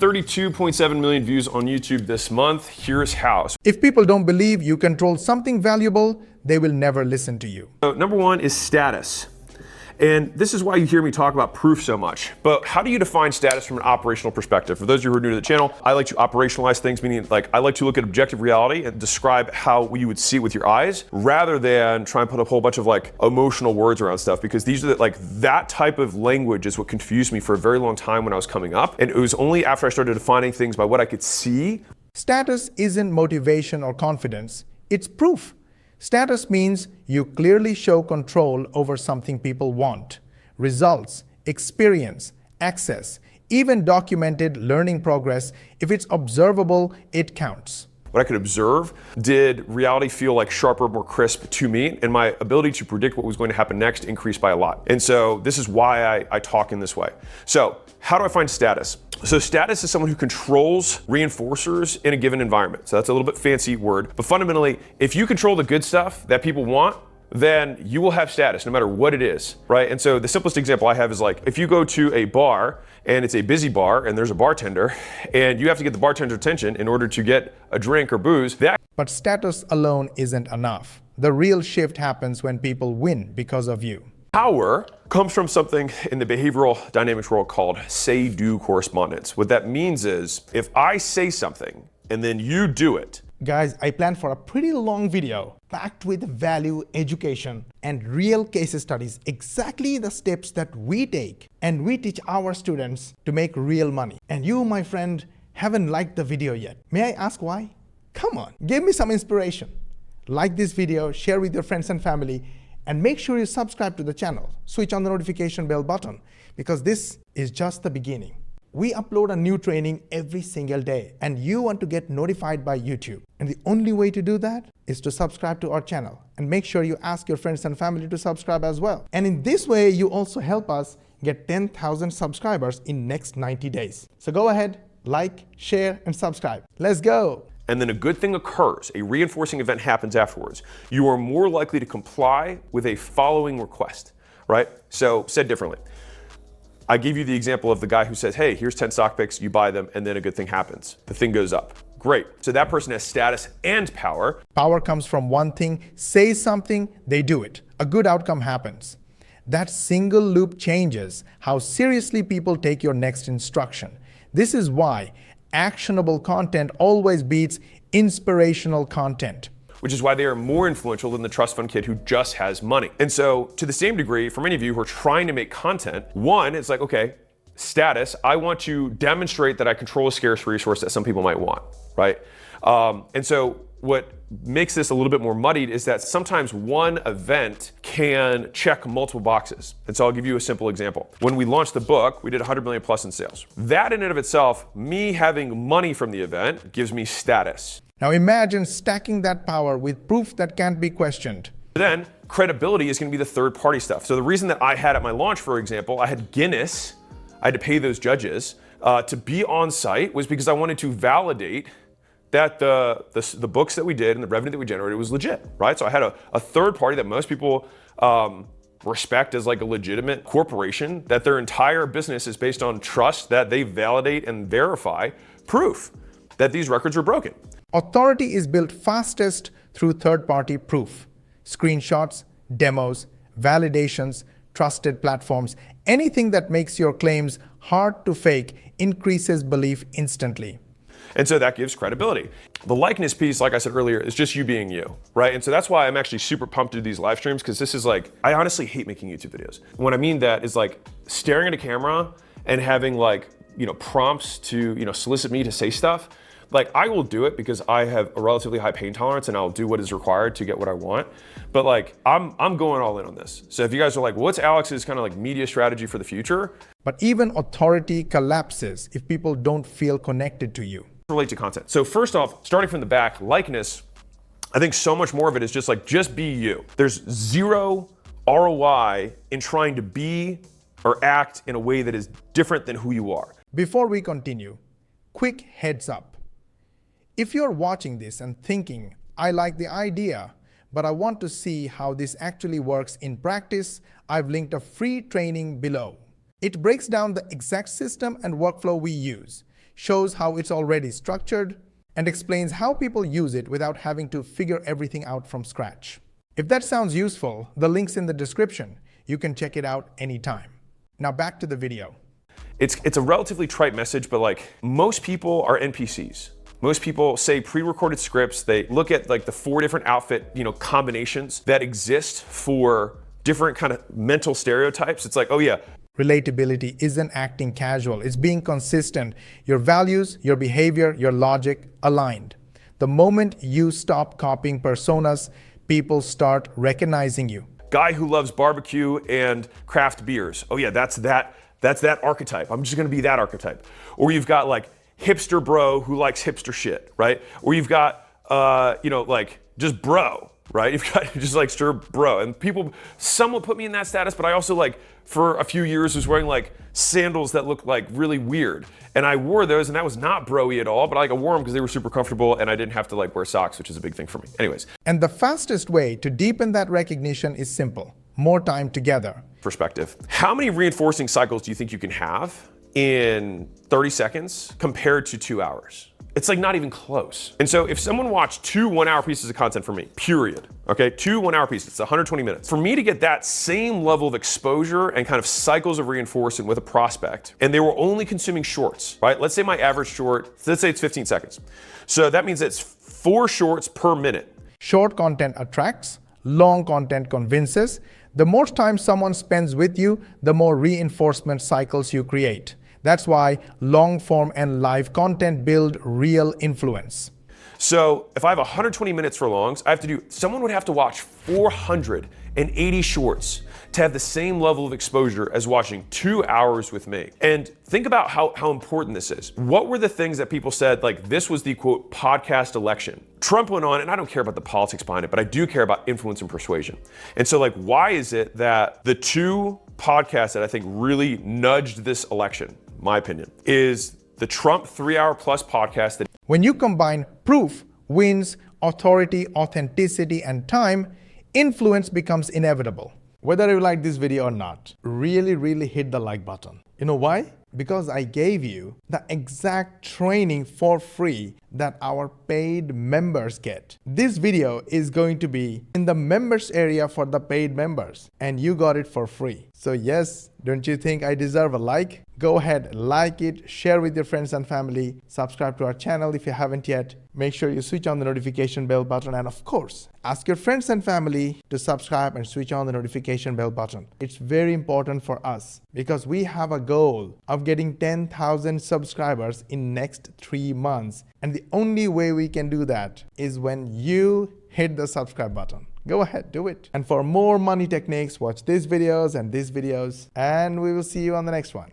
32.7 million views on YouTube this month. Here's how. If people don't believe you control something valuable, they will never listen to you. So number one is status. And this is why you hear me talk about proof so much. But how do you define status from an operational perspective? For those of you who are new to the channel, I like to operationalize things, meaning like I like to look at objective reality and describe how you would see it with your eyes, rather than try and put a whole bunch of like emotional words around stuff, because these are like that type of language is what confused me for a very long time when I was coming up. And it was only after I started defining things by what I could see. Status isn't motivation or confidence, it's proof. Status means you clearly show control over something people want. Results, experience, access, even documented learning progress. If it's observable, it counts. What I could observe, did reality feel like sharper, more crisp to me, and my ability to predict what was going to happen next increased by a lot. And so this is why I talk in this way. So how do I find status? So status is someone who controls reinforcers in a given environment. So that's a little bit fancy word, but fundamentally, if you control the good stuff that people want, then you will have status no matter what it is, right? And so the simplest example I have is like, if you go to a bar and it's a busy bar and there's a bartender and you have to get the bartender's attention in order to get a drink or booze, But status alone isn't enough. The real shift happens when people win because of you. Power comes from something in the behavioral dynamics world called say-do correspondence. What that means is if I say something and then you do it. Guys, I planned for a pretty long video packed with value, education, and real case studies, exactly the steps that we take and we teach our students to make real money. And you, my friend, haven't liked the video yet. May I ask why? Come on, give me some inspiration. Like this video, share with your friends and family, and make sure you subscribe to the channel. Switch on the notification bell button, because this is just the beginning. We upload a new training every single day, and you want to get notified by YouTube. And the only way to do that is to subscribe to our channel, and make sure you ask your friends and family to subscribe as well. And in this way, you also help us get 10,000 subscribers in next 90 days. So go ahead, like, share, and subscribe. Let's go. And then a good thing occurs, a reinforcing event happens afterwards. You are more likely to comply with a following request, right? So said differently, I gave you the example of the guy who says, hey, here's 10 stock picks, you buy them, and then a good thing happens. The thing goes up. Great. So that person has status and power. Power comes from one thing, say something, they do it. A good outcome happens. That single loop changes how seriously people take your next instruction. This is why actionable content always beats inspirational content. Which is why they are more influential than the trust fund kid who just has money. And so to the same degree, for many of you who are trying to make content, one, it's like, okay, status, I want to demonstrate that I control a scarce resource that some people might want, right? And so what makes this a little bit more muddied is that sometimes one event can check multiple boxes. And so I'll give you a simple example. When we launched the book, we did 100 million plus in sales. That in and of itself, me having money from the event gives me status. Now imagine stacking that power with proof that can't be questioned. Then credibility is going to be the third party stuff. So the reason that I had at my launch, for example, I had Guinness, I had to pay those judges to be on site was because I wanted to validate that the books that we did and the revenue that we generated was legit, right? So I had a third party that most people respect as like a legitimate corporation, that their entire business is based on trust, that they validate and verify proof that these records were broken. Authority is built fastest through third-party proof. Screenshots, demos, validations, trusted platforms, anything that makes your claims hard to fake increases belief instantly. And so that gives credibility. The likeness piece, like I said earlier, is just you being you, right? And so that's why I'm actually super pumped to do these live streams, because this is like, I honestly hate making YouTube videos. What I mean that is like staring at a camera and having like, prompts to, solicit me to say stuff. Like I will do it because I have a relatively high pain tolerance and I'll do what is required to get what I want. But like, I'm going all in on this. So if you guys are like, what's Alex's kind of like media strategy for the future? But even authority collapses if people don't feel connected to you. Relate to content. So first off, starting from the back, likeness, I think so much more of it is just be you. There's zero ROI in trying to be or act in a way that is different than who you are. Before we continue, quick heads up. If you're watching this and thinking, I like the idea, but I want to see how this actually works in practice, I've linked a free training below. It breaks down the exact system and workflow we use, shows how it's already structured, and explains how people use it without having to figure everything out from scratch. If that sounds useful, the link's in the description. You can check it out anytime. Now back to the video. It's a relatively trite message, but like most people are NPCs. Most people say pre-recorded scripts. They look at like the 4 different outfit, combinations that exist for different kind of mental stereotypes. It's like, oh yeah. Relatability isn't acting casual. It's being consistent. Your values, your behavior, your logic aligned. The moment you stop copying personas, people start recognizing you. Guy who loves barbecue and craft beers. Oh yeah, that's that archetype. I'm just gonna be that archetype. Or you've got like hipster bro who likes hipster shit, right? Or you've got like just bro, right? You've got just like stir bro. And people, some will put me in that status, but I also like for a few years was wearing like sandals that looked like really weird. And I wore those and that was not bro-y at all, but I wore them because they were super comfortable and I didn't have to like wear socks, which is a big thing for me. Anyways. And the fastest way to deepen that recognition is simple. More time together. Perspective. How many reinforcing cycles do you think you can have in 30 seconds compared to 2 hours? It's like not even close. And so if someone watched 2 1-hour pieces of content from me, period, okay, 2 1-hour pieces, it's 120 minutes. For me to get that same level of exposure and kind of cycles of reinforcement with a prospect, and they were only consuming shorts, right? Let's say my average short, let's say it's 15 seconds. So that means it's 4 shorts per minute. Short content attracts, long content convinces. The more time someone spends with you, the more reinforcement cycles you create. That's why long form and live content build real influence. So if I have 120 minutes for longs, someone would have to watch 480 shorts to have the same level of exposure as watching 2 hours with me. And think about how important this is. What were the things that people said, like this was the quote podcast election? Trump went on, and I don't care about the politics behind it, but I do care about influence and persuasion. And so like, why is it that the 2 podcasts that I think really nudged this election, my opinion, is the Trump 3-hour plus podcast that when you combine proof, wins, authority, authenticity, and time, influence becomes inevitable. Whether you like this video or not, really hit the like button. You know why? Because I gave you the exact training for free that our paid members get. This video is going to be in the members area for the paid members, and you got it for free. So yes, don't you think I deserve a like? Go ahead, like it, share with your friends and family, subscribe to our channel if you haven't yet. Make sure you switch on the notification bell button, and of course, ask your friends and family to subscribe and switch on the notification bell button. It's very important for us because we have a goal of getting 10,000 subscribers in next 3 months. And the only way we can do that is when you hit the subscribe button. Go ahead, do it. And for more money techniques, watch these videos and we will see you on the next one.